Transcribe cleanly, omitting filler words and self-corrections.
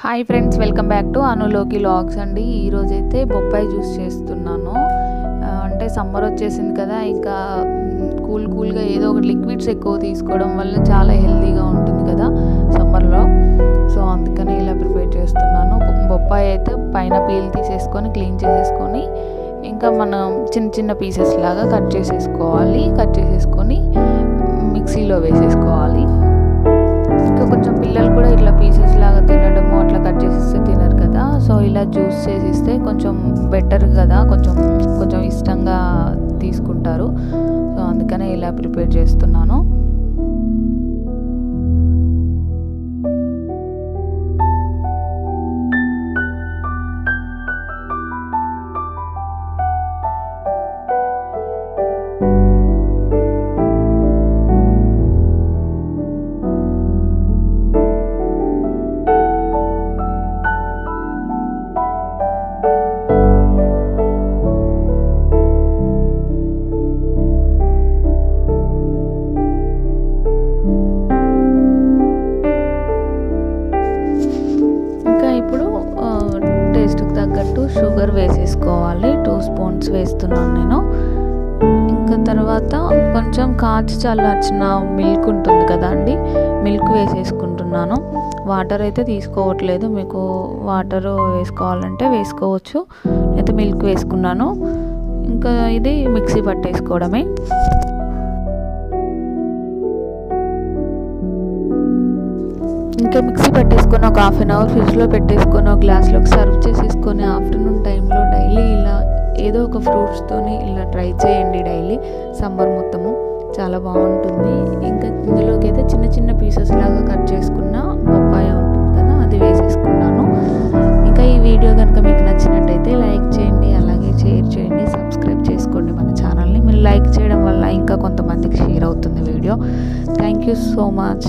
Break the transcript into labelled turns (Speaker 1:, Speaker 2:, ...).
Speaker 1: Hi friends, welcome back to అనులోకి vlogs అండి. ఈరోజైతే బొప్పాయి జ్యూస్ చేస్తున్నాను. అంటే సమ్మర్ వచ్చేసింది కదా, ఇంకా కూల్గా ఏదో ఒక లిక్విడ్స్ ఎక్కువ తీసుకోవడం వల్ల చాలా హెల్తీగా ఉంటుంది కదా సమ్మర్లో. సో అందుకని ఇలా ప్రిపేర్ చేస్తున్నాను. బొప్పాయి అయితే పైన పీల్ తీసేసుకొని క్లీన్ చేసేసుకొని ఇంకా మనం చిన్న చిన్న పీసెస్ లాగా కట్ చేసేసుకొని మిక్సీలో వేసేసుకోవాలి. ఇంకా కొంచెం పిల్లలు కూడా ఇట్లా పీసెస్ లాగా తినడము, అట్లా కట్ చేసిస్తే తినరు కదా. సో ఇలా జ్యూస్ చేసిస్తే కొంచెం బెటర్ కదా, కొంచెం ఇష్టంగా తీసుకుంటారు. సో అందుకనే ఇలా ప్రిపేర్ చేస్తున్నాను. ఇప్పుడు టేస్ట్కి తగ్గట్టు షుగర్ వేసేసుకోవాలి. 2 స్పూన్స్ వేస్తున్నాను నేను. ఇంకా తర్వాత కొంచెం కాచి చల్లార్చిన మిల్క్ ఉంటుంది కదా అండి, మిల్క్ వేసేసుకుంటున్నాను. వాటర్ అయితే తీసుకోవట్లేదు, మీకు వాటర్ వేసుకోవాలంటే వేసుకోవచ్చు. అయితే మిల్క్ వేసుకున్నాను. ఇంకా ఇది మిక్సీ పట్టేసుకోవడమే. ఇంకా మిక్సీ పట్టేసుకొని ఒక హాఫ్ అన్ అవర్ ఫ్రిడ్జ్లో పెట్టేసుకొని ఒక గ్లాస్లోకి సర్వ్ చేసేసుకొని ఆఫ్టర్నూన్ టైంలో డైలీ ఇలా ఏదో ఒక ఫ్రూట్స్తోని ఇలా ట్రై చేయండి. డైలీ సమ్మర్ మొత్తము చాలా బాగుంటుంది. ఇంకా ఇందులోకి అయితే చిన్న చిన్న పీసెస్ లాగా కట్ చేసుకున్న బొప్పాయ ఉంటుంది కదా, అది వేసేసుకున్నాను. ఇంకా ఈ వీడియో కనుక మీకు నచ్చినట్టయితే లైక్ చేయండి, అలాగే షేర్ చేయండి, సబ్స్క్రైబ్ చేసుకోండి మన ఛానల్ని. మీరు లైక్ చేయడం వల్ల ఇంకా కొంతమందికి షేర్ అవుతుంది video. Thank you so much.